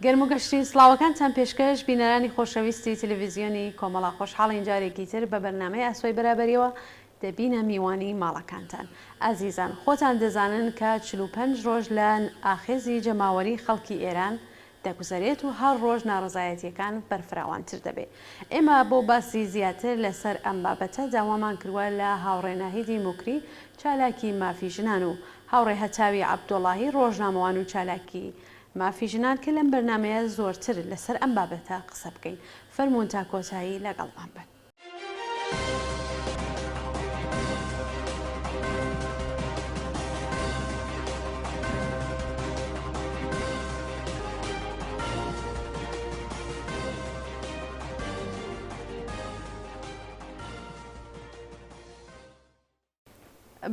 گەرم و گەشتی سڵاوەکانتان پێشکەش بینەرانی خۆشەویستی تەلەڤیزیۆنی کۆمەڵا خۆشحاڵین جارێکی تر بە بەرنامەی ئاسۆی بەرابەریەوە دەبینە میوانی ماڵەکانتان. ئازیزان خۆتان دەزانن کە 45 ڕۆژ لە ئاخێزی جەماوەری خەڵکی ئێران دەگوزارێت و هەر ڕۆژ ناڕزایەتیەکان بەرفراوانتر دەبێت. ئێمە بۆ باسی زیاتر لەسەر ئەم بابەتە داوامان کردووە لە هاوڕێناهیدی موکری چالاکی مافی ژنان و هاوڕێ هەتاوی عەبدوڵاهی ڕۆژنامەوان و چالاکی مافی ژنان کە لەم بەرنمەیە زۆرتر لەسەر ئەم بابەتە قسە بکەین. فەرموون تا کۆتایی لەگەڵمان بن.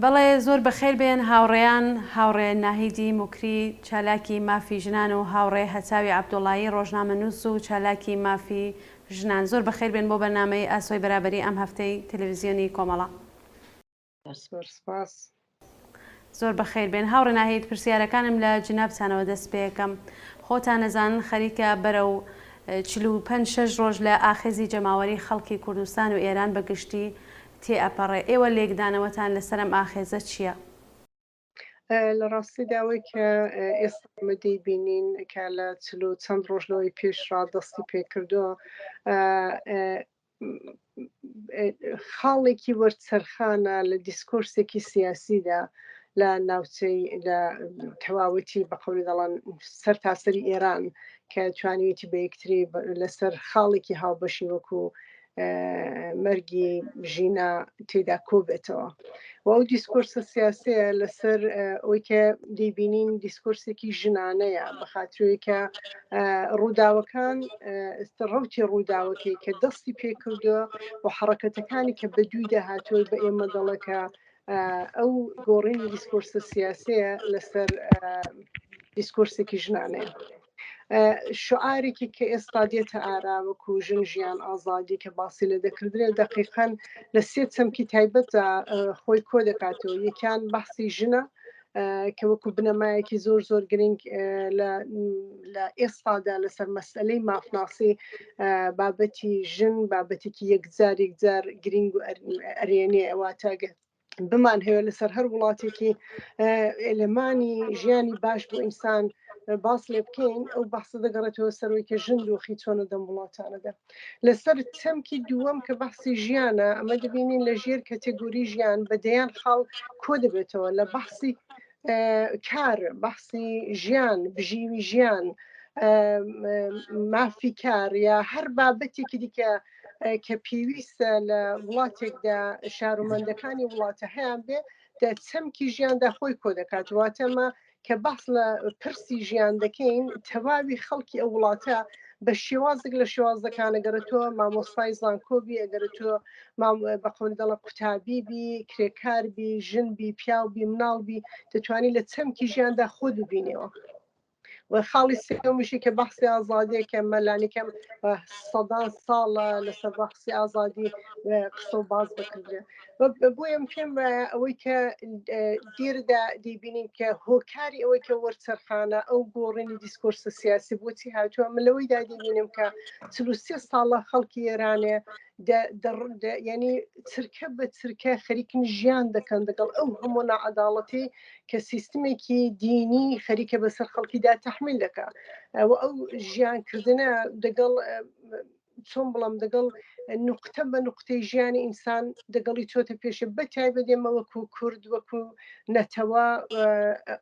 بەڵێ زۆر بەخێر بێن هاوڕێیان هاوڕێ ناهیدی موکری چالاکی مافی ژنان و هاوڕێ هەتاوی عەبدوڵاهی ڕۆژنامەنووس و چالاکی مافی ژنان زۆر بەخێر بێن بۆ بەرنامەی ئاسۆی بەرابەری ئەم هەفتەی تەلەڤیزیۆنی کۆمەڵا. زۆر بەخێر بێن هاوڕێ ناهید پرسیارەکانم لە جنابتانەوە دەست پێەکەم. خۆتان نەزانن خەریکە بەرە و 45 ڕۆژ لە ئاخێزی جەماوەری خەڵکی کوردستان و ئێران بەگشتی تێئەپەڕێ. ئێوە لێکدانەوەتان لەسەر ئەم ئاخێزە چییە؟ لە ڕاستیدا ئەوەی کە ئێستا مەدەی بینین کە لە چەند ڕۆژلەوەی پێشرا دەستی پێکردووە خاڵێکی وەرچەرخانە لە دیسکۆرسێکی سیاسیدا لە ناوچەی لە تەواوەتی بە قەولی دەڵان سەر تاسەری ئێران کە توانیوێتی بە یەکتری لەسەر خاڵێکی هاوبەشی وەکو مەرگی ژینە تێدا کۆبێتەوە. و ئەو دیسکۆرسە سیاسەیە لەسەر ئەوەی کە دەیبینین دیسکۆرسێکی ژنانەیە بە خااترەوەی کە ڕووداوەکان ڕوتی ڕووداوەکەی کە دەستی پێکردووە و حڕەکەتەکانی کە بە دووی داهاتۆی بە ئێمە دەڵەکە ئەو گۆڕینی دیسکۆرسە سیاسەیە لەسەر دیسکۆرسێکی ژنانەیە. شعارێکی کە ئێستا دێتە ئاراوەکو ژن ژیان ئازادی کە باسی لە دەکردرێت دقیقەن لە سێ چەمکی تایبەتە خۆی کۆ دەکاتەوە. یەکیان بەحسی ژنە کە وەکو بنەمایەکی زۆر زۆر گرنگ لە ئێستادا لەسەر مەسئلەی مافناسی بابەتی ژن بابەتێکی یەکجار گرنگ و ئەرێنێ ئەواتەگە بمان هەیە لەسەر هەر وڵاتێکی ئێلمانی ژیانی باش بۆ ئینسان باس لێ بکەین ئەو بەحسە دەگەڕێتەوە سەرەوەی کە ژن دۆخی چۆنە دەم وڵاتانەدا. لەسەر چەمکی دووەم کە بەحسی ژیانە ئەمە دەبینین لە ژێر کەتێگۆری ژیان بەدەیان خاڵ کۆ دەبێتەوە لە بەحسی کار بەحسی ژیان بژیوی ژیان مافی کار یا هەر بابەتێکی دیکە کە پێویستە لە وڵاتێکدا شارومەندەکانی وڵاتە هەیان بێ چەمکی ژیاندا خۆی کۆ دەکات. واتەمە کە بەس لە پرسی ژیان دەکەین تەواوی خەڵکی ئەو وڵاتە بە شێوازێک لە شێوازەکان ئەگەرێتەوە مامۆستای زانکۆبی ئەگەرێتەوە بە قەولی دەڵە قوتابیبی کرێکاربی ژنبی پیاوبی مناڵبی دەتوانانی لە چەمکی ژیاندا خۆ ببینەوە. و خاڵی سێمیشی کە بەحسی ئازادی کە مەلانیکەم سەدان ساڵە لەسەر بەحسی ئازادی قسە و باز بکردێ. بۆیم پێم وایە ئەوەی کە دیردا دەیبینین کە هۆکاری ئەوەی کە وەرچەرخانە ئەو گۆڕینی دیسکۆرسە سیاسی بۆچی هاتووە من لەوەیدا دەبینم کە 33 ساڵە خەڵکی ئێرانێ ینی چرکە بە چرکە خەریکن ژیان دەکەن دەگەڵ ئەو هەموو نەعەداڵەتی کە سیستمێکی دینی خەریکە بەسەر خەڵکیدا تەحمیل دەکا ئەو ژیانکردنە دەگەڵ چۆن بڵم دەگەڵ نقطە بە نقطەی ژیانی ئینسان دەگەڵی چۆتە پێشە بە تایبەتێمە وەکو کورد وەکو نەتەوە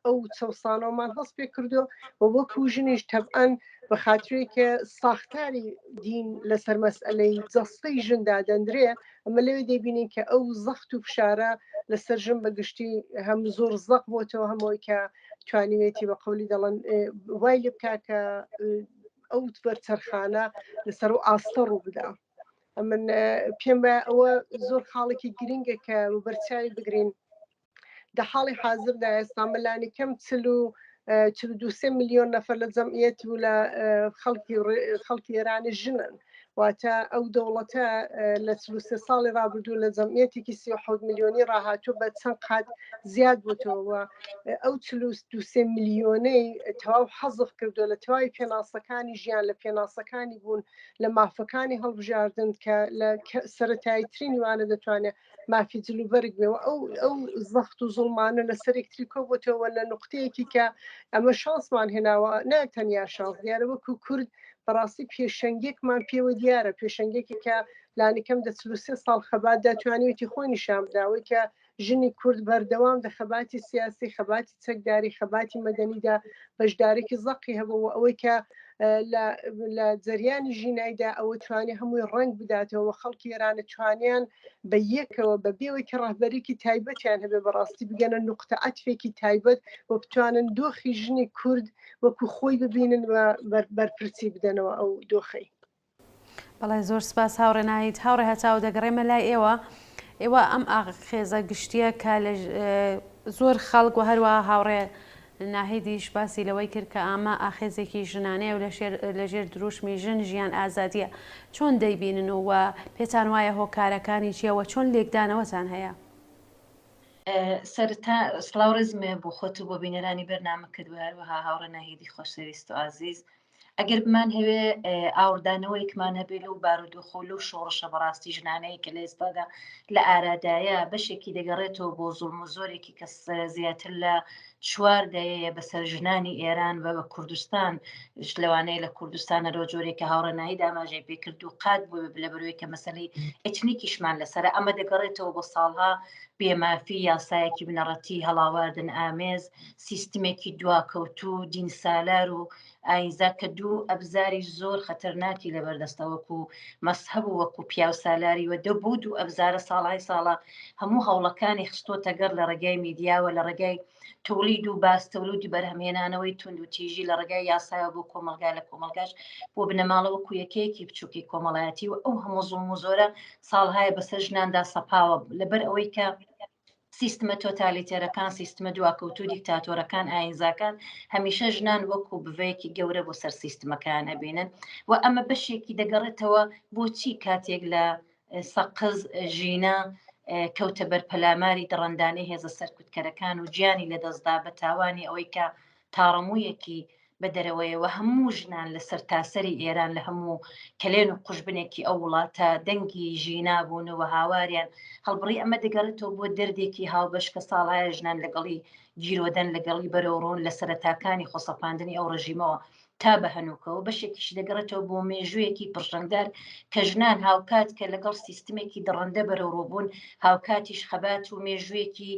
ئەو چەسانەوەمان هەست پێ کردو و وەکو ژنیش تەبعەن بە خااترەیە کە ساختاری دین لەسەر مەسئلەی جەستەی ژندا دەندرێ ئەمە لەوێ دەبینین کە ئەو زەخت و فشارە لەسەر ژن بەگشتی هەم زۆر زەق بۆتەوە هەمەوەی کە توانیوێتی بە قەولی دەڵن وای لێ بکا کە ئەو وەرچەرخانە لەسەر و ئاستە ڕوو بدا. من پێم ئەوە زۆر خاڵێکی گرنگە کە بەرچاوی بگرین. لە حاڵی حاضردا ئێستا مەلانی کەم 42 میلیۆن نەفەر لە جەمعیەت و لە خەڵکی ئێرانی ژنن واتە ئەو دەوڵەتە لە 33 ساڵی ڕابردوو لە جەمعیەتێکی 37 میلیۆنی ڕاهاتوو بە چەند قات زیاد بووتەوە ئەو 23 میلیۆنەی تەواو حەزف کردو لە تەواوی پێناسەکانی ژیان لە پێناسەکانی بوون لە مافەکانی هەڵبژاردن کە لە سەرەتاییترین وانە دەتوانێت مافی جلوبەرگ بێەوە ئەو زەخت و زوڵمانە لە سەرێکتری کۆبووتەوە لە نقطەیەکی کە ئەمە شانسمان هێناوە نەتەنیا شانس دیارە وەکو کورد بەڕاستی پێشەنگێکمان پێوە دیارە پێشەنگێکی کە لانیکەم دە 33 ساڵ خەبات دەتوانێتی خۆی نیشان بداوەی کە ژنی کورد بەردەوام دە خەباتی سیاسی خەباتی چەکداری خەباتی مەدەنیدا بەشدارێکی زەقی هەبەوە ئەوەی کە لە جەریانی ژینایدا ئەوە توانێت هەمووی ڕنگ بداتەوە خەڵکی ئێرانە توانیان بە یەکەوە بە بێەوەی کە ڕاهبەرێکی تایبەتیان هەبێ بەڕاستی بگەنە نقطە ئەتفێکی تایبەت و بتوانن دۆخی ژنی کورد وەکو خۆی ببینن و بەرپرسی بدەنەوە ئەو دۆخەی. بەڵێ زۆر سپاس هاوڕێنایت هاوڕێ هەتاو دەگەڕێمە لای ئێوە ئەم ئاخێزە گشتیە کە لە زۆر خەڵک و هەروە هاوڕێ ناهێدیش باسی لەوەی کرد کە ئامە ئاخێزێکی ژنانەیە و لەژێر دروشمی ژن ژیان ئازادیە چۆن دەیبینن و پێتان وایە هۆکارەکانی چیەوە چۆن لێکدانەوەتان هەیە؟ سەرتا سڵاو ڕزمێ بۆ خۆت و بۆ بینەرانی بەرنامە کردووە هەروەها هاوڕە ناهێدی خۆشەویست و ئازیز ئەگەر بمان هەوێ ئاوردانەوەیکمان هەبێ لەو بارودۆخۆ لەو شۆڕشە بەڕاستی ژنانەیە کە لە ئێستادا لە ئارادایە بەشێکی دەگەڕێتەوە بۆ زوڵم و زۆرێکی کەس زیاتر لە 4 دەیە بەسەر ژنانی ئێران بە کوردستان لەوانەیە لە کوردستانە ڕۆ جۆرێکە هاوڕێنایی داماژەی پێکرد و قات بوو لە بەروەی کە مەسەلەی ئەتنیکیشمان لەسەر ئەمە دەگەڕێتەوە بۆ ساڵها بێمافی یاسایەکی بنەڕەتی هەڵاواردن ئامێز سیستمێکی دواکەوتوو دینسالار و ئاینزا کە دوو ئەبزاری زۆر خەتەرناکی لەبەردەستەوەکو مەسهب و وەکو پیاو سالاری و دەبوو و ئەبزارە ساڵهای ساڵە هەموو هەوڵەکانی خستۆتە گەر لە ڕێگای میدیاوە لە ڕێگای تۆڵید و باستەولودی بەرهەمێنانەوەی تونند و تیژی لە ڕێگای یاسایە بۆ کۆمەلگا لە کۆمەلگاش بۆ بنەماڵەوەکو یەکەیەکی بچووکی کۆمەڵایەتی و ئەو هەموو زوڵم و زۆرە ساڵهایە بەسەر ژناندا سەپاوە لەبەر ئەوەی کە سیستمە تۆتالیتێرەکان سیستمە دواکەوتوو دیکتاتۆرەکان ئاینزاکان هەمیشە ژنان وەکو بڤەیەکی گەورە بۆ سەر سیستمەکان ئەبینن و ئەمە بەشێکی دەگەڕێتەوە بۆچی کاتێک لە سەقز ژینە کەوتە بەر پەلاماری دڕندانەی هێزە سەرکوتکەرەکان و گیانی لە دەستدا بە تاوانی ئەوەی کە تاڕەموویەکی بە دەرەوەیەوە هەموو ژنان لە سەرتاسەری ئێران لە هەموو کلێن و قوشبنێکی ئەو وڵاتە دەنگی ژینا بوونەوە هاواریان هەڵبڕی ئەمە دەگەڕێتەوە بۆ دەردێکی هاوبەش کە ساڵایە ژنان لەگەڵی گیرۆدەن لەگەڵی بەرەوڕۆن لە سەرەتاکانی خۆسەپاندنی ئەو ڕژیمەوە تا بە هەنووکەوە بەشێکیش دەگەڕێتەوە بۆ مێژوویەکی پرژەنگدار کە ژنان هاوکات کە لەگەڵ سیستمێکی دڕندە بەرەوڕۆبوون هاوکاتیش خەبات و مێژوویەکی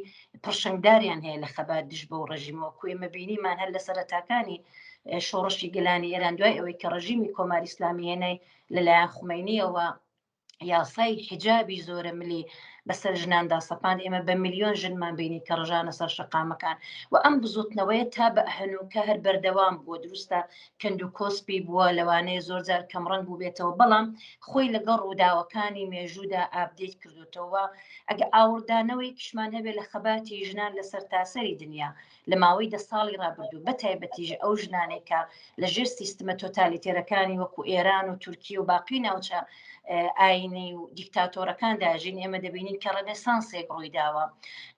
پرشنگداریان هەیە لە خەبات دش بە و ڕژیمەوە کوێمە بینیمان هەر لە سەرەتاکانی شۆڕشی گەلانی ئێران دوای ئەوەی کە ڕژیمی کۆماری ئیسلامی هێنای لەلایەن خومینیەوە یاسای حجابی زۆرە ملی بەسەر ژناندا سەپاند ئێمە بە میلیۆن ژنمان بینی کە ڕژانە سەر شقامەکان و ئەم بزوتنەوەیە تا بە هەنووکە هەر بەردەوام بووە دروستە کەند و کۆسپی بووە لەوانەیە زۆرجار کەمڕەنگ بوو بێتەوە بەڵام خۆی لەگەڵ ڕووداوەکانی مێژوودا ئابدێت کردوتەوە ئەگە ئاوردانەوەی کشمان هەبێت لە خەباتی ژنان لە سەرتاسەری دنیا لە ماوەی 10 ساڵی ڕابردوو بە تایبەتیژە ئەو ژنانێکە لە ژێر سیستمە تۆتالیتێرەکانی وەکو ئێران و تورکیە و باقی ناوچە ئاینی و دیکتاتۆرەکان داژین ئێمە دەبینین کە ڕەنەسانسێک ڕوویداوە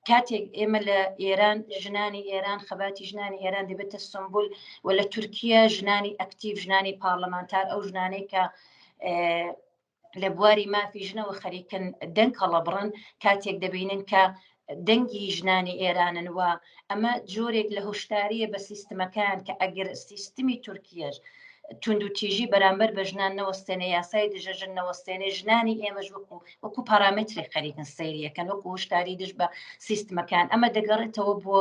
کاتێک ئێمە لە ئێران ژنانی ئێران خەباتی ژنانی ئێران دەبێتە سمبول و لە تورکیا ژنانی ئەکتیو ژنانی پارلەمانتار ئەو ژنانەی کە لە بواری مافی ژنەوە خەریکن دەنگ هەڵەبڕن کاتێک دەبینن کە دەنگی ژنانی ئێرانن وە ئەمە جۆرێک لە هۆشداریە بە سیستمەکان کە ئەگەر سیستمی تورکیەش تونند و تیژی بەرامبەر بە ژنان نەوەستێنە یاسای دژەژن نەوەستێنێ ژنانی ئێمەش وەکو پارامتری خەریکن سەیریەکەن وەکو هۆشداری دش بە سیستمەکان ئەمە دەگەڕێتەوە بۆ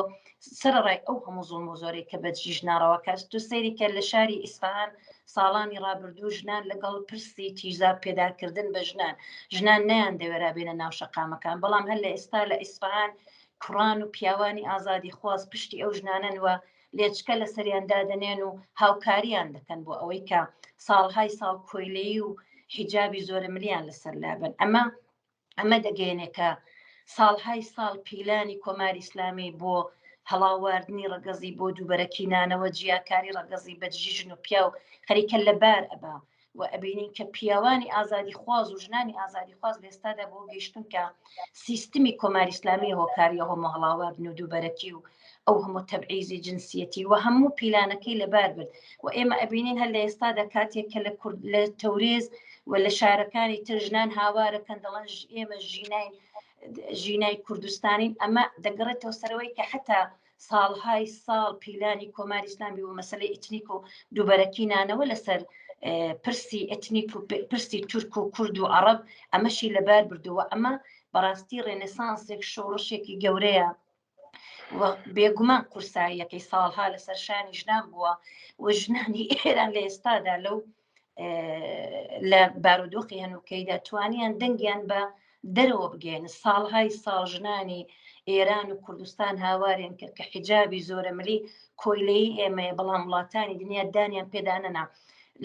سەرڕای ئەو هەموو زوڵم و زۆرێک کە بەجی ژناڕەوە کات تو سەیری کە لە شاری ئیسفەهان ساڵانی ڕابردوو ژنان لەگەڵ پرسی تیژاب پێداکردن بە ژنان نیان دەوێرا بێنە ناو شەقامەکان بەڵام هەر لە ئێستا لە ئیسفەهان کوڕان و پیاوانی ئازادی خواست پشتی ئەو ژنانن وە لێچکە لە سەریان دادنێن و هاوکاریان دەکەن بۆ ئەوەی کە ساڵهای ساڵ کۆیلەی و حیجابی زۆرە ملیان لەسەر لابن ئەمە دەگەێنێکە ساڵهای ساڵ پیلانی کۆماری ئیسلامی بۆ هەڵاواردنی ڕەگەزی بۆ دووبەرەکینانەوە جیاکاری ڕەگەزی بەجیژن و پیا و خەریکە لەبار ئەبا و ئەبینین کە پیاوانی ئازادی خواز و ژنانی ئازادی خواز لە ئێستادا بۆ گەیشتون کە سیستمی کۆماری ئیسلامی هۆکاریە هۆ مەهڵاوردن و دووبەرەکی و ئەو هەموو تەبعیزی جنسیەتی و هەموو پیلانەکەی لەبار برد و ئێمە ئەبینین هەر لە ئێستادا کاتێک کە لە تەورێز و لە شارەکانی تر ژنان هاوارەکەن دەڵێن ئێمە ژینای کوردستانین ئەمە دەگەڕێتەوە سەرەوەی کە حتا ساڵهای ساڵ پیلانی کۆماری ئیسلامی و مەسەلەی ئیتنیک و دووبەرەکی نانەوە لەسەر پرسی ئەتنیک و پرسی تورک و کورد و عەرەب ئەمەشی لەبار بردووە ئەمە بەڕاستی ڕێنێسانسێک شۆڕشێکی گەورەیە و بێگومان قورساییەکەی ساڵها لەسەر شانی ژنان بووە و ژنانی ئێران لە ئێستادا لەو لە بارودۆخی هەنووکەیدا توانیان دەنگیان بە دەرەوە بگەێن ساڵهای ساڵ ژنانی ئێران و کوردستان هاوارێن کرد کە حیجابی زۆرە ملی کۆیلەی ئێمەیە بەڵام وڵاتانی دنیا دانیان پێدانەنا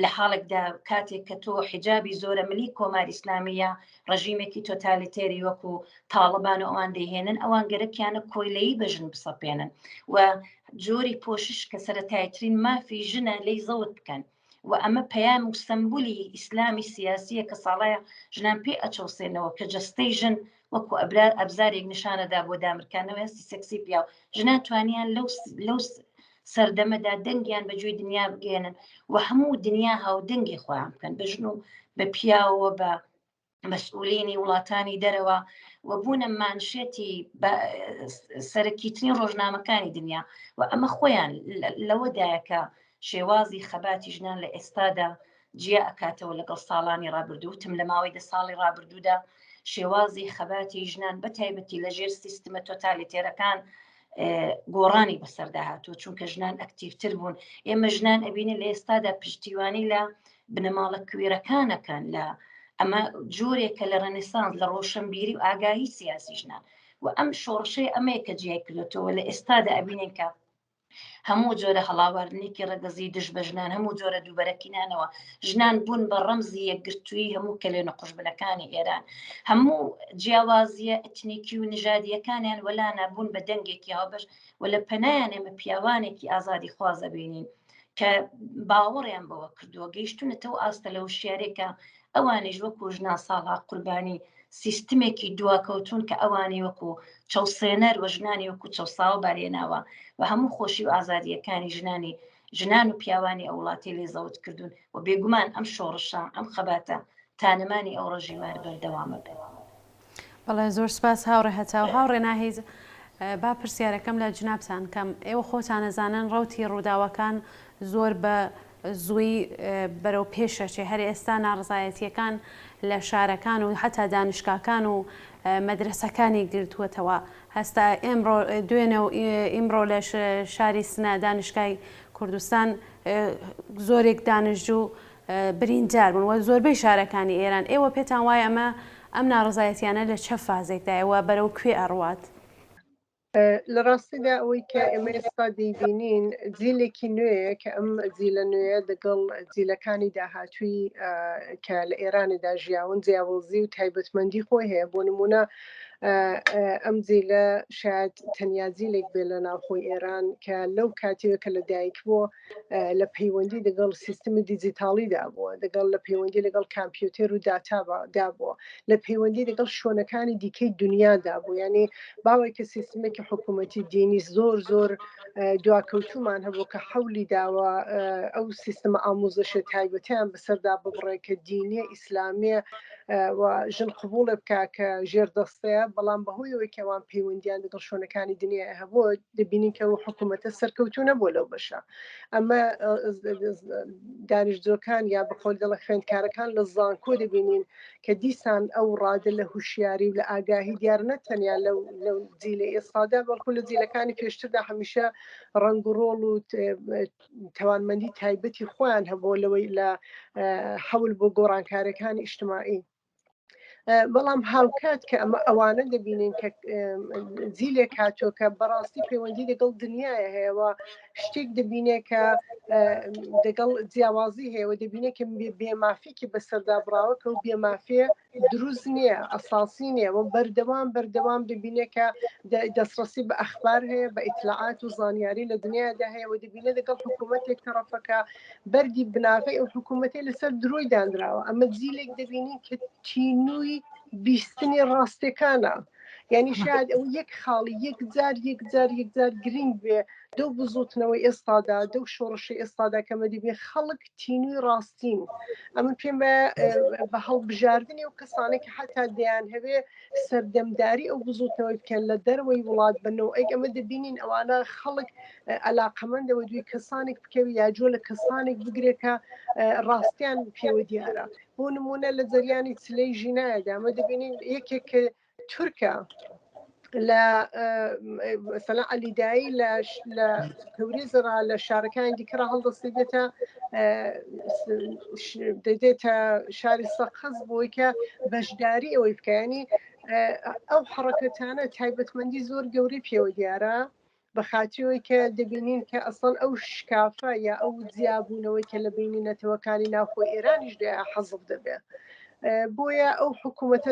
لە حاڵێکدا کاتێک کە تۆ حیجابی زۆرە ملی کۆماری ئیسلامیە ڕژیمێکی تۆتالیتێری وەکو تاڵبان و ئەوان دەیهێنن ئەوان گەرەکیانە کۆیلەی بەژن بسەپێنن و جۆری پۆشش کە سەرەتایترین مافی ژنە لی زەوت بکەن و ئەمە پەیام و سمبولی ئیسلامی سیاسیە کە ساڵایە ژنان پێ ئەچۆسێنەوە کە جەستەی ژن وەکو ئەبزارێک نیشانەدا بۆ دامرکانەوە هەستی سەکسی پیا و ژنان توانیان لەو سەردەمەدا دەنگیان بەگوێی دنیا بگێنن و هەموو دنیا هاودەنگی خۆیان بکەن بە ژن و بە پیاوە بە مەسئولینی وڵاتانی دەرەوە و بوونە مانشێتی سەرەکیترین ڕۆژنامەکانی دنیا و ئەمە خۆیان لەوەدایە کە شێوازی خەباتی ژنان لە ئێستادا جیا ئەکاتەوە لەگەڵ ساڵانی ڕابردووتم لە ماوەی 10 ساڵی ڕابردوودا شێوازی خەباتی ژنان بە تایبەتی لەژێر سیستمە تۆتالیتێرەکان گۆڕانی بەسەردا هاتووە چونکە ژنان ئەکتیڤتر بوون ئێمە ژنان ئەبینی لە ئێستادا پشتیوانی لە بنەماڵە کوێرەکانەکەن لە ئەمە جۆرێکە لە ڕەنێسانس لە ڕۆشنبیری و ئاگاهی سیاسی ژنان و ئەم شۆڕشەی ئەمەیە کە جیای کردێتەوە لە ئێستادا ئەبینێن کە هەموو جۆرە هەڵاواردنێکی ڕەگەزی دژ بە ژنان هەموو جۆرە دووبەرەکینانەوە ژنان بوون بە ڕەمزی یەکگرتووی هەموو کەلێ نەخۆشبنەکانی ئێران هەموو جیاوازیە ئەتنیکی و نژادیەکانیان وەلانە بوون بە دەنگێکی هاوبەش و لە پەنایان ئێمە پیاوانێکی ئازادی خوازە بینین کە باوەڕیان بەوە کردووە گەیشتونەتەوە ئاستە لە وشیارێکە ئەوانیش وەکو ژنا ساڵها قوربانی سیستمێکی دواکەوتون کە ئەوانی وەکو چەوسێنەر و ژنانی وەکو چەساوە بارێناوە و هەموو خۆشی و ئازادیەکانی ژنان و پیاوانی ئەو وڵاتی لێزەوت کردوون و بێگومان ئەم شۆڕشە ئەم خەباتە تانەمانی ئەو ڕژیمار بەردەوامە بێ. بەڵێ زۆر سپاس هاوڕێ هەتا و هاوڕێ ناهیز با پرسیارەکەم لە جنابتان کەم ئێوە خۆتانەزانن ڕەوتی ڕووداوەکان زۆر بە زووی بەرەو پێشەچێ هەر ئێستا ناڕزایەتیەکان لە شارەکان و حتا دانیشگاکان و مەدرسەکانی گرتووەتەوە هەستا دوێنە و ئیمڕۆ لە شاری سنە دانیشگای کوردستان زۆرێک دانیشتجوو بریندار بوون و زۆربەی شارەکانی ئێران ئێوە پێتان وایە ئەم ناڕزایەتیانە لە چه فازێکدایەوە بەرەو کوێ ئەڕوات؟ لە ڕاستیدا ئەوەی کە ئێمە ئێستا دەیبینین جیلێکی نوێیە کە ئەم جیلە نوێیە دەگەڵ جیلەکانی داهاتووی کە لە ئێراندا ژیاون جیاوازی و تایبەتمەندی خۆی هەیە بۆ نمونە ئەم جیلە شاید تەنیا جیلێک بێ لە ناوخۆی ئێران کە لەو کاتێکە لە دایک بووە لە پەیوەندی لەگەڵ سیستمی دیجیتاڵیدا بووە دەگەڵ لە پەیوەندی لەگەڵ کامپیوتەر و داتا بووە لە پەیوەندی لەگەڵ شوێنەکانی دیکەی دنیادا بوو ینی باوەی کە سیستمێکی حکوومەتی دینی زۆر دواکەوتومان هەبوو کە حەولی داوە ئەو سیستمە ئامۆزشە تایبەتیان بەسەردا ببڕێ کە دینیە ئیسلامیە و ژن قبولە بکە کە ژێردەستەیە بەڵام بەهۆیەوەی کەوان پەیوەندیان لەگەڵ شوێنەکانی دنیا هەبووە دەبینین کە حکوومەتە سەرکەوتونە بۆ لەو بەشە ئەمە دانیشتجۆکان یا بەخۆل دەڵە خوێندکارەکان لە زانکۆ دەبینین کە دیسان ئەو ڕادە لە هوشیاری و لە ئاگاهی دیار نەتەنیا لەو جیلە ئێستادا بەڵکو لە جیلەکانی پێشتردا هەمیشە ڕنگ و ڕۆڵ و توانمەندی تایبەتی خۆیان هەبوو لەوەی لە حەول بۆ گۆڕانکاریەکانی ئیجتیماعی بەڵام هاوکات کە ئەمە ئەوانە دەبینین کە جیلێک هاتووە کە بەڕاستی پەیوەندی لەگەڵ دنیاە هەیەەوە شتێک دەبینێت کە دەگەڵ جیاوازی هەیە و دەبینێت کە بێمافیکی بەسەردا بڕاوە کە و بێمافیە دروست نییە ئەساسی نییە و بەردەوام دەبینێت کە دەستڕەسی بە ئەخبار هەیە بە ئیطلاعات و زانیاری لە دنیادا هەیە و دەبینێت لەگەڵ حکوومەتێک تەرەفەکە بەردی بناغی ئەو حکوومەتی لەسەر دروی دانراوە ئەمە جیلێک دەبینین کە تینووی بیستنی ڕاستەکانە یعنی شاید ئەو یەک خاڵی یەکجار گرنگ بێ دەو بزوتنەوەی ئێستادا دەو شۆڕشی ئێستادا کەمە دەبێ خەڵک تینووی ڕاستین ئەمە پێم بە هەڵبژاردننی و کەسانێک حتا دەیان هەبێ سەردەمداری ئەو بزوتنەوەی بکەن لە دەروەوەی وڵات بنەوە ئەمە دەبینین ئەوانە خەڵک علاقەمەندەوە دوی کەسانێک بکەوی یاجۆ لە کەسانێک بگرێکە ڕاستیان پێوە دیارە بۆ نمونە لە جەریانی چلەی ژینایەدا ئەمە دەبینین یەکێک کە تورکە لە مثلا علیدایی لە کەوریزرا لە شارەکانی دیکەرا هەڵدەستی دێتە شاری سەقز بۆی کە بەشداری ئەوەی بکەنی ئەو حڕەکەتانە تایبەتمەندی زۆر گەوری پێوە دیارە بە خااتیەوەی کە دەبینین کە ئەسڵ ئەو شکافە یا ئەو جیابوونەوەی کە لە بینی نەتەوەکانی ناوخۆی ئێرانیش دەیە حەزب دەبێت بۆیە ئەو حکوومەتە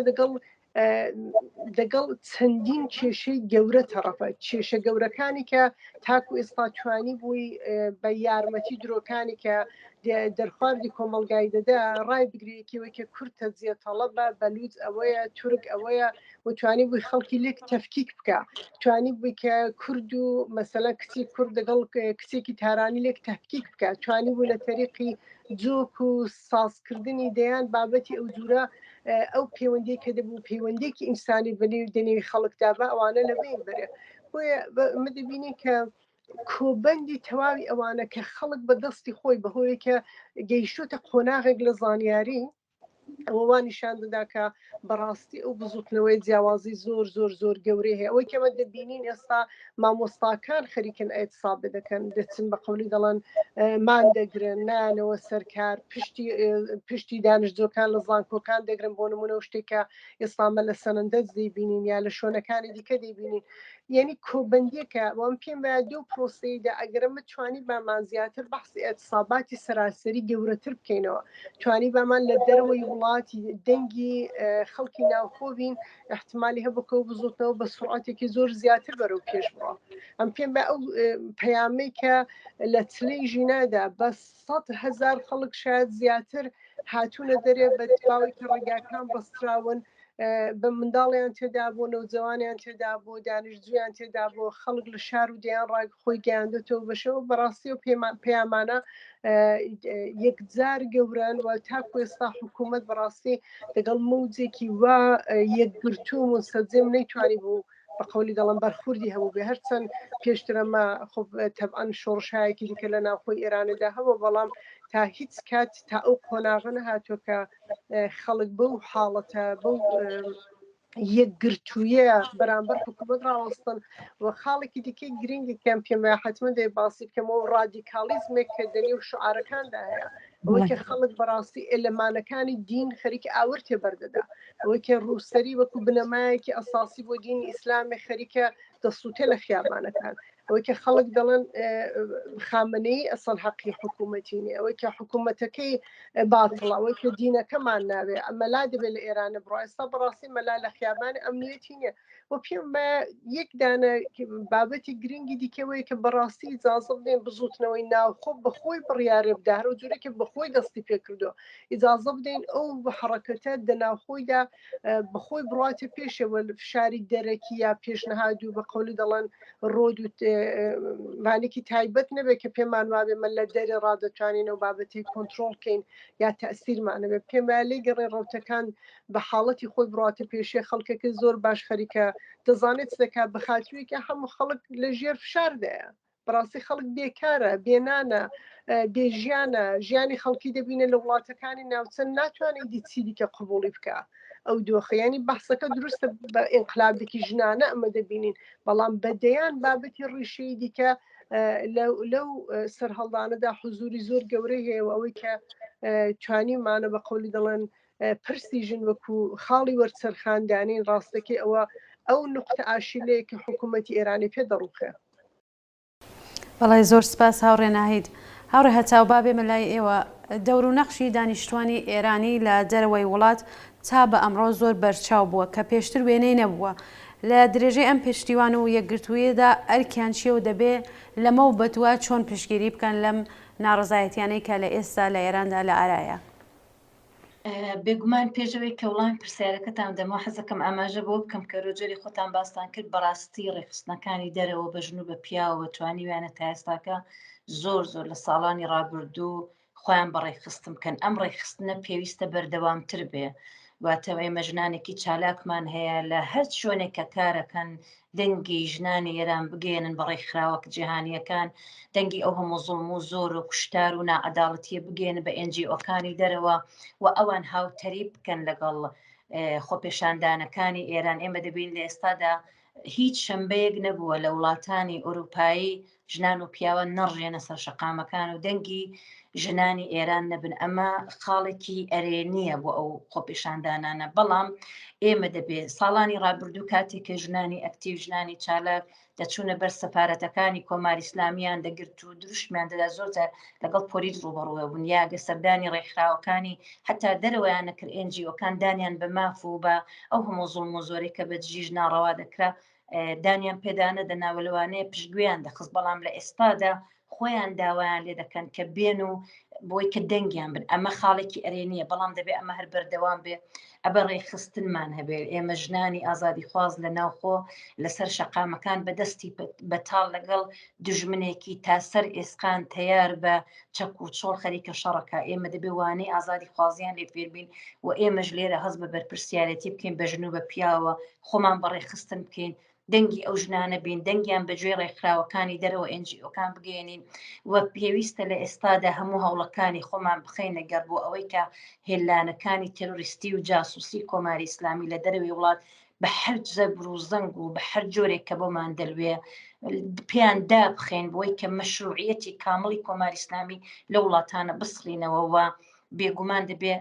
دەگەڵ چەندین کێشەی گەورە تەڕەفە کێشە گەورەکانی کە تاکو ئێستا توانی بووی بە یارمەتی درۆکانی کە دەرخواردی کۆمەلگای دەدا ڕای بگرێکیەوەی کە کورد تەجزیەتەڵە بە بەلووج ئەوەیە تورک ئەوەیە وتوانی بووی خەڵکی لێک تەفکیک بکە توانی بووی کە کورد و مەسەلە کچی کورد دەگەڵ کچێکی تارانی لێک تەفکیک بکە توانی بوو لە تەریقی جۆک و سازکردنی دەیان بابەتی ئەو جوورە ئەو پەیوەندی کە دەبوو پەیوەندێکی ئینسانی بەنێو دنێوی خەڵکدا بە ئەوانە لەبین بەرێ بۆیە دەبینی کە کۆبەندی تەواوی ئەوانە کە خەڵک بە دەستی خۆی بەهۆی کە گەیشتە قۆناغێک لە زانیاری ئەوەوان نیشان دەدا کە بەڕاستی ئەو بزوتنەوەی جیاوازی زۆر گەورەی هەیە ئەوەی کەمە دەبینین ئێستا مامۆستاکان خەریکن ئەیتساب دەکەن دەچن بە قولی دەڵێن مان دەگرن نانەوە سەرکار پشتی دانیشتۆکان لە زانکۆکان دەگرن بۆ نمونە شتێکە ئێستامە لە سەنەندەز دەیبینین یا لە شوێنەکانی دیکە دەیبینین یعنی کۆبندیەکە وام پێم وایە دوو پرۆسەیدا ئەگەرمە توانی بامان زیاتر بەحسی ئەتساباتی سەراسەری گەورەتر بکەینەوە توانی بامان لە دەروەی وڵاتی دەنگی خەڵکی ناوخۆبین احتمالی هەبکە و بزوتنەوە بە سرعاتێکی زۆر زیاتر بەرەو پێش بڕە ئەم پێم بە ئەو پەیامەی کە لە چلەی ژینادا بە 100,000 خەڵک شاید زیاتر هاتوونە دەرێ بە تواوی کە ڕێگاکان بەستراون بە منداڵیان تێدا بۆ نەوجوانیان تێدا بۆ دانیشتجویان تێدا بۆ خەڵک لە شار و دییان ڕای خۆی گەیاندێتەوە بەشەوە بەڕاستی و پەیامانە یەکجار گەوران و تاکو ئێستا حکوومەت بەڕاستی لەگەڵ موجێکی وا یەکگرتووم و سەجێم نەیتوانی بوو بە قولی دەڵم بەرخوردی هەبوو بێ هەرچەند پێشترەمە خب تەبعاً شۆڕشایەکی دیکە لە ناوخۆی ئێرانەدا هەبوو بەڵام تا هیچ کات تا ئەو قۆناغە نەهاتووە کە خەڵک بەو حاڵەتە بەو یەکگرتوویە بەرامبەر حکوومەت ڕاوەستن و خاڵێکی دیکەی گرنگێکیان پێم حتممە دەی باسی بکەمەوە ڕادیکالیزمێک کە دەنێو شعارەکاندا هەیە ئەوەی کە خەڵک بەڕاستی ئێلەمانەکانی دین خەریکە ئاور تێبەردەدا ئەوەی کە ڕووسەری وەکو بنەمایەکی ئەساسی بۆ دینی ئیسلامی خەریکە دەسووتێ لە خیابانەکان ئەوەی کە خەڵک دەڵێن خامنەی ئەسڵ حەقی حکوومەتینی ئەوەی کە حکوومەتەکەی باتڵ ئەوەی کە دینەکەمان ناوێ ئەمەلا دەبێت لە ئێرانە بڕۆ ئێستا بەڕاستی مەلا لە خیابانی ئەمنیەتی نییە و پێم بە یەکدانە بابەتی گرنگی دیکەوەی کە بەڕاستی ئیجازە بدەین بزوتنەوەی ناوخۆ بەخۆی بڕیارە بدار و جوورێکی بەخۆی دەستی پێکردو ئیجازە بدەین ئەو حڕەکەتە دەناوخۆیدا بەخۆی بڕاتە پێشەوە فشاری دەرەکی یا پێشنەهاد و بە قولی دەڵێن ڕۆد و مانێکی تایبەت نەبێت کە پێمان وابێ من لە دەرێ ڕادەتوانین و بابەتی کۆنتترۆلکەین یا تەسیرمانەبێت پێم لێ گەڕێ ڕوتەکان بە حاڵەتی خۆی بڕاتە پێشێ خەڵکەکە زۆر باش خەریکە دەزانێت دەکات بە خاتوویکە هەموو خەڵک لە ژێر فشاردەیە بەڕاستی خەڵک بێکارە بێنانە بێژیانە ژیانی خەڵکی دەبینە لە وڵاتەکانی ناوچەند ناتوانێت دیچی دیکە قبولی بکە ئەو دۆخەیانی بەحسەکە دروستە بە ئینقلابێکی ژنانە ئەمە دەبینین بەڵام بەدەیان بابەتی ڕیشەی دیکە لەو سەرهەڵدانەدا حزوری زۆر گەورەی هەیە ئەوەی کە توانیمانە بە قولی دەڵێن پرسیژن وەکو خاڵی وەرچەرخاندانین ڕاستەکەی ئەو نقطە ئاشیلەیە کە حکوومەتی ئێرانی پێ دەڕوخێ. بەڵای زۆر سپاس هاوڕێ ناهید هاوڕێ هەتاو بابێ مەلای ئێوە دەور و نەخشی دانیشتوانی ئێرانی لە دەرەوەی وڵات تا بە ئەمڕۆ زۆر بەرچاو بووە کە پێشتر وێنەی نەبووە لە درێژەی ئەم پشتیوان و یەکگرتوویەدا ئەرکیان چیە و دەبێ لەمە و بەدووە چۆن پشتگیری بکەن لەم ناڕزایەتیانەی کە لە ئێستا لە ئێراندا لە ئارایە. بێگومان پێشەوەی کە وڵامی پرسیارەکەتان دەما حەزەکەم ئاماژە بۆ بکەم کە ڕۆژێری خۆتان باستان کرد بەڕاستی ڕێخستنەکانی دەرەوە بە ژن و بە پیاوە توانیویانە تا ئێستاکە زۆر لە ساڵانی ڕابردوو خۆیان بەڕێخستم بکەن. ئەم ڕێخستنە پێویستە بەردەوامتر بێ. واتەوە ئێمە ژنانێکی چالاکمان هەیە لە هەر شوێنێک کە کارەکەن دەنگی ژنانی ئێران بگەێنن بە ڕێکخراوە جیهانیەکان، دەنگی ئەو هەموو زوڵم و زۆر و کوشتار و نائەداڵەتیە بگەێنن بە NGOکانی دەرەوە و ئەوان هاوتەری بکەن لەگەڵ خۆپێشاندانەکانی ئێران. ئێمە دەبین لە ئێستادا هیچ شەمبەیەک نەبووە لە وڵاتانی ئەوروپایی ژنان و پیاوە نەڕژێنە سەر شەقامەکان و دەنگی ژنانی ئێران نەبن. ئەمە خاڵێکی ئەرێنیە بۆ ئەو خۆپێشاندانانە. بەڵام ئێمە دەبێت ساڵانی ڕابردوو کاتێک کە ژنانی ئەکتیو ژنانی چالاک دەچوونە بەر سەفارەتەکانی کۆماری ئیسلامیان دەگرت و دروشمیان دەدا زۆرجار لەگەڵ پۆلیس ڕوبەڕوە بوون یا گەسەردانی ڕێکخراوەکانی حتا دەرەوەیان نەکرد NGOکان دانیان بە ماف و بە ئەو هەموو زوڵم و زۆرەی کە بە دژی ژناڕەوا دەکرا دانیان پێدانە دەناوەلوانەیە پشتگویان دەخست. بەڵام لە ئێستادا خۆیان داوایان لێ دەکەن کە بێن و بۆی کە دەنگیان بن. ئەمە خاڵێکی ئەرێنیە بەڵام دەبێ ئەمە هەر بەردەوام بێ. ئەبە ڕێخستنمان هەبێت. ئێمە ژنانی ئازادی خواز لە ناوخۆ لەسەر شەقامەکان بەدەستی بەتاڵ لەگەڵ دژمنێکی تا سەر ئێسقان تەیار بە چەک و چۆڵ خەریکە شەڕەکە. ئێمە دەبێ وانەی ئازادی خوازیان لێ فێربین و ئێمەش لێرە هەست بە بەرپرسیارەتی بکەین بە ژن و بە پیاوە خۆمان بەڕێخستن بکەین، دەنگی ئەو ژنانە بین، دەنگیان بەگوێ ڕێکخراوەکانی دەرەوە NGOکان بگەێنین و پێویستە لە ئێستادا هەموو هەوڵەکانی خۆمان بخەینە گەڕ بۆ ئەوەی کە هێلانەکانی تێرۆریستی و جاسووسی کۆماری ئیسلامی لە دەرەوەی وڵات بە هەر زەبر و زەنگ و بە هەر جۆرێک کە بۆمان دەلوێ پێیان دابخێن بۆی کە مەشروعیەتی کامڵی کۆماری ئیسلامی لە وڵاتانە بسڕینەوە و بێگومان دەبێ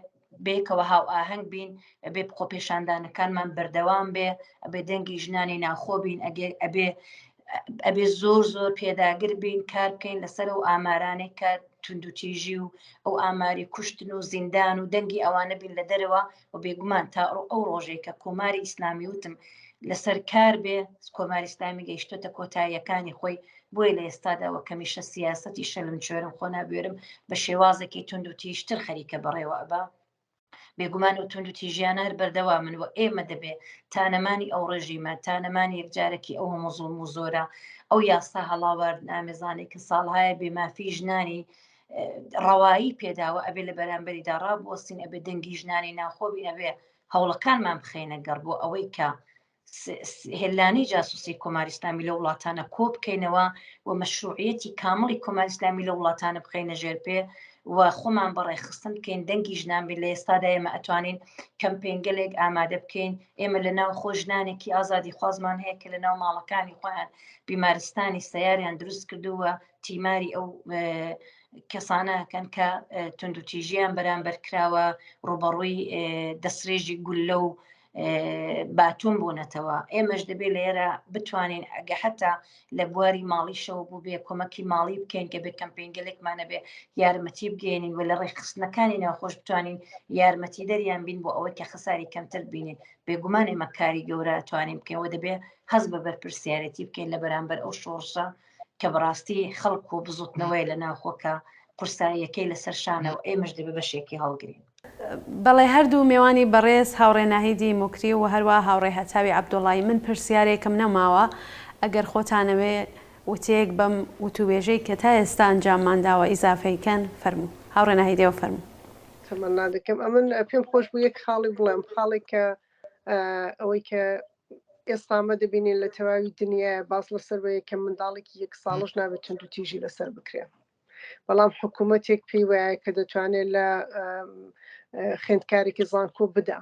بێکەوە هاو ئاهەنگ بین، ئەبێ خۆپێشاندانەکانمان بەردەوام بێ، ئەبێ دەنگی ژنانی ناخۆ بین، ئەبێ زۆر پێداگر بین، کار بکەین لەسەر ئەو ئامارانەی کە توندوتیژی و ئەو ئاماری کوشتن و زیندان و دەنگی ئەوانە بین لە دەرەوە و بێگومان تا ئەو ڕۆژێک کە کۆماری ئیسلامی وتم لەسەر کار بێ کۆماری ئیسلامی گەیشتۆتە کۆتاییەکانی خۆی. بۆی لە ئێستاداوە کەمیشە سیاسەتی شەلم چێرم خۆ نابێرم بە شێوازێکی توندوتیژتر خەریکە بەڕێوە ئەبا بێگومان و توندوتیژیانە هەر بەردەوا من و ئێمە دەبێ تانەمانی ئەو ڕژیمە تانەمانی یەکجارێکی ئەو هەموو زوڵم و زۆرە ئەو یاسا هەڵاوارد ئامێزانێک کە ساڵهایە بێمافی ژنانی ڕەوایی پێداوە ئەبێ لە بەرامبەریدا ڕابوەستین، ئەبێ دەنگی ژنانی ناخۆبی، ئەبێ هەوڵەکانمان بخەینە گەڕ بۆ ئەوەی کە هێلانی جاسووسی کۆماری ئیسلامی لە وڵاتانە کۆ بکەینەوە و مەشروعیەتی کامڵی کۆماری ئیسلامی لە وڵاتانە بخەینە ژێر پێ و خۆمان بەڕێخستن بکەین دەنگی ژنان بین. لە ئێستادا ئێمە ئەتوانین کەمپێنگەلێک ئامادە بکەین. ئێمە لە ناو خۆ ژنانێکی ئازادی خوازمان هەیە کە لە ناو ماڵەکانی خۆیان بیمارستانی سەیاریان دروست کردووە تیماری ئەو کەسانەکەن کە توندوتیژیان بەرامبەر کراوە ڕوبەڕووی دەستڕێژی گولە و باتوم بوونەتەوە. ئێمەش دەبێت لێرە بتوانین ئەگە حتا لە بواری ماڵیشەوە بوو بێ کۆمەکی ماڵی بکەین کە بێ کەمپێنگەلێکمانە بێ یارمەتی بگەێنین و لە ڕێخستنەکانی ناوخۆش بتوانین یارمەتی دەریان بین بۆ ئەوەی کە خەساری کەمتر بینین. بێگومان ئێمە کاری گەورە توانین بکەینەوە دەبێ هەست بە بەرپرسیارەتی بکەین لە بەرامبەر ئەو شۆڕشە کە بەڕاستی خەڵک و بزوتنەوەی لە ناوخۆکە قورساییەکەی لەسەر شانەوە ئێمەش دەبێ بەشێکی هەڵگرین. بەڵێ هەردوو میێوانی بەڕێز هاوڕێ ناهیدی موکری و هەروە هاوڕێ هەتاوی عەبدوڵڵایی من پرسیارێکم نەماوە ئەگەر خۆتانەوێ وتەیەک بەم وتوبێژەی کە تا ئێستا ئەنجاممانداوە ئیزافەیکەن فەرموو. هاوڕێ ناهیدیەوە فەرموو. تەمەنا دەکەم ئەمن پێم خۆش بوو یەک خاڵی بڵێم خاڵێک کە ئەوەی کە ئێستامە دەبینین لە تەواوی دنیا باس لەسەر بە یەکەم منداڵێکی 1 ساڵش نابێت توندوتیژی لەسەر بکرێن. بەڵام حکوومەتێک پێی وایە کە دەتوانێت لە خوێندکارێکی زانکۆ بدا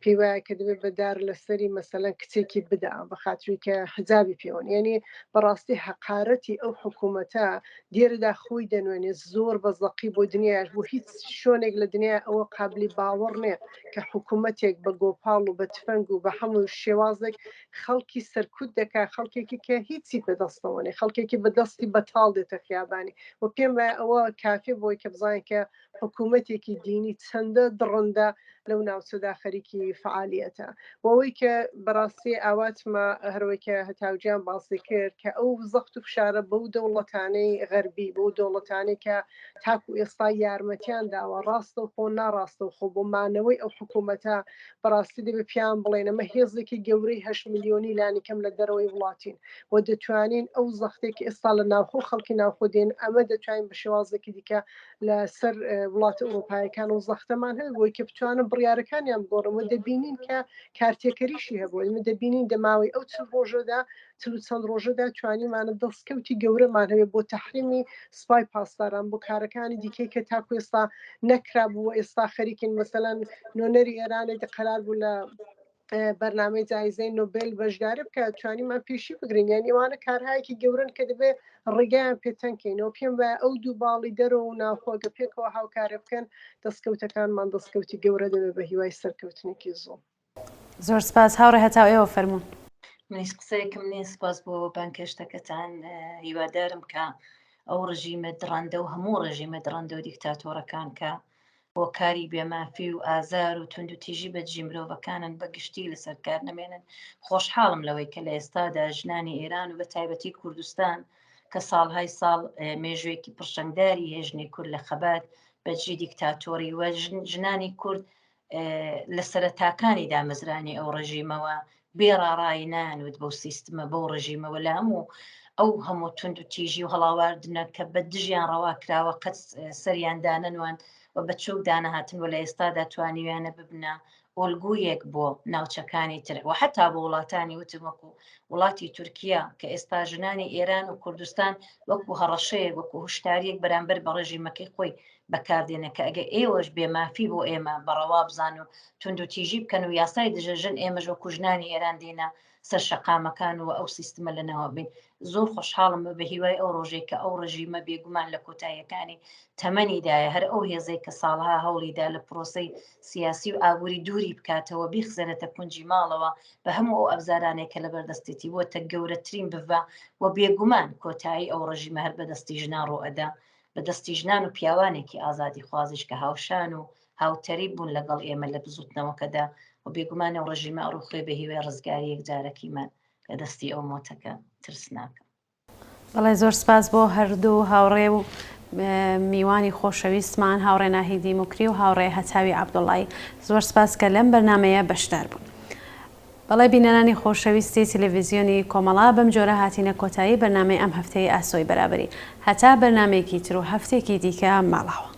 پێی وایە کە دەبێت بەدار لەسەری مەسەلەن کچێکی بدا بە خااتری کە حجابی پێوەن یعنی بەڕاستی حقارەتی ئەو حکوومەتە دیێرەدا خۆی دەنوێنێ زۆر بەزەقی بۆ دنیاش بۆ هیچ شوێنێک لە دنیا ئەوە قابلی باوەڕ نییە کە حکوومەتێک بە گۆپاڵ و بە تفەنگ و بە هەموو شێوازێک خەڵکی سەرکوت دەکا خەڵکێکی کە هیچی بەدەستەوەنێ خەڵکێکی بەدەستی بەتاڵ دێتە خیابانی و پێم وایە ئەوە کافێ بۆی کە بزانین کە حکوومەتێکی دینی چەندە دڕندە لەو ناوچەدا خەریکی فعالیەتە وەوەی کە بەڕاستی ئاواتمە هەروەیکە هەتاوجیان باسی کرد کە ئەو زەخت و فشارە بەو دەوڵەتانەی غەربی بۆ دەوڵەتانی کە تاکو ئێستا یارمەتیان داوە ڕاستە و خۆ ناڕاستە و خۆ بۆ مانەوەی ئەو حکوومەتە بەڕاستی دەبێ پیان بڵێن ئەمە هێزێکی گەورەی 8 میلیۆنی لانیکەم لە دەرەوەی وڵاتین و دەتوانین ئەو زەختێکی ئێستا لە ناوخۆ خەڵکی ناوخۆ دێن ئەمە دەتوانین بە شێوازێکی دیکە لەسەر وڵاتە ئەوروپایەکان و زەختەمان هەیە بۆی کە بتوانن بڕیارەکانیان بگۆڕەوە دەبینین کە کارتێکەریشی هەبوو ئمە دەبینین دەماوەی ئەو چ ڕۆژەدا چەند ڕۆژەدا توانیمانە دەستکەوتی گەورەمان هەیە بۆ تەحریمی سوپای پاسداران بۆ کارەکانی دیکەی کە تاکو ئێستا نەکرا بووە ئێستا خەریکن مەسەلەن نۆنەری ئێرانێک قەرار بوو لە بەرنامەی جایزەی نۆبێل بەشدارە بکە توانیمان پێشی بگرین یان ئێوانە کارهایەکی گەورن کە دەبێت ڕێگایان پێتەنکەینەوە پێم وایە ئەو دوو باڵی دەرەوە و ناوخۆگە پێکەوە هاوکارە بکەن دەستکەوتەکانمان دەستکەوتی گەورە دەبێت بە هیوای سەرکەوتنێکی زۆر زۆر سپاس هاوڕێ هەتاو ئێوە فەرمونون منیش قسەیەکم نیە سپاس بۆ بانکەشتەکەتان هیوادارم کە ئەو ڕژیمە دڕەندە و هەموو ڕژیمە دڕەندە و دیکتاتۆرەکان کە بۆ کاری بێمافی و ئازار و تونند و تیژی بەدژی مرۆڤەکانن بەگشتی لەسەر کار نەمێنن خۆشحاڵم لەوەی کە لە ئێستادا ژنانی ئێران و بە تایبەتی کوردستان کە ساڵهای ساڵ مێژوێکی پرشەنگداری هێژنی کورد لە خەبات بەدژی دیکتاتۆری و ژنانی کورد لە سەرەتاکانی دامەزرانی ئەو ڕژیمەوە بێڕاڕایی نانوت بەو سیستمە بەو ڕژیمەوە لە ئەو هەموو تونند و تیژی و هەڵاواردنە کە بە دژیان ڕەوا کراوە قەت سەریاندانەوان و بە چوک دانەهاتن و لە ئێستادا توانیویانە ببنە ئۆلگویەک بۆ ناوچەکانی تر و حتا بۆ وڵاتانی وتمەکو وڵاتی تورکیا کە ئێستا ژنانی ئێران و کوردستان وەکو هەڕەشەیە وەکو هشتاریەک بەرامبەر بە ڕێژیمەکەی خۆی بەکاردێنە کە ئەگە ئێوەش بێمافی بۆ ئێمە بەڕەوا بزان و تونند و تیژی بکەن و یاسای دژەژن ئێمەش وەکو ژنانی ئێران دێنە سەر شەقامەکان و ئەو سیستمە لەنەوە بین زۆر خۆشحاڵم بە هیوای ئەو ڕۆژێک کە ئەو ڕژیمە بێگومان لە کۆتاییەکانی تەمەنیدایە هەر ئەو هێزەی کە ساڵها هەوڵیدا لە پرۆسەی سیاسی و ئابووری دووری بکاتەوە بیخزێنێتە کونجی ماڵەوە بە هەموو ئەو ئەبزارانێک کە لە بەردەستێتی بۆتە گەورەترین بڤە و بێگومان کۆتایی ئەو ڕژیمە هەر بەدەستی ژنان ڕۆئەدا بەدەستی ژنان و پیاوانێکی ئازادی خوازش کە هاوشان و هاوتەری بوون لەگەڵ ئێمە لە بزوتنەوەکەدا و بێگومانە و ڕژیمە ئەڕوخێ بە هیوای ڕزگاری یەکجارەکیمان لە دەستی ئەو مۆتەکە ترسناکە. بەڵێ زۆر سپاس بۆ هەردوو هاوڕێ و میوانی خۆشەویستمان هاوڕێ ناهیدی موکری و هاوڕێ هەتاوی عەبدوڵڵایی زۆر سپاس کە لەم بەرنامەیە بەشدار بوون. بەڵێ بینەرانی خۆشەویستی تەلەڤیزیۆنی کۆمەڵا بەم جۆرە هاتینە کۆتایی بەرنامەی ئەم هەفتەی ئاسۆی بەرابەری هەتا بەرنامەیەکی تر و هەفتێکی دیکە ماڵەوە.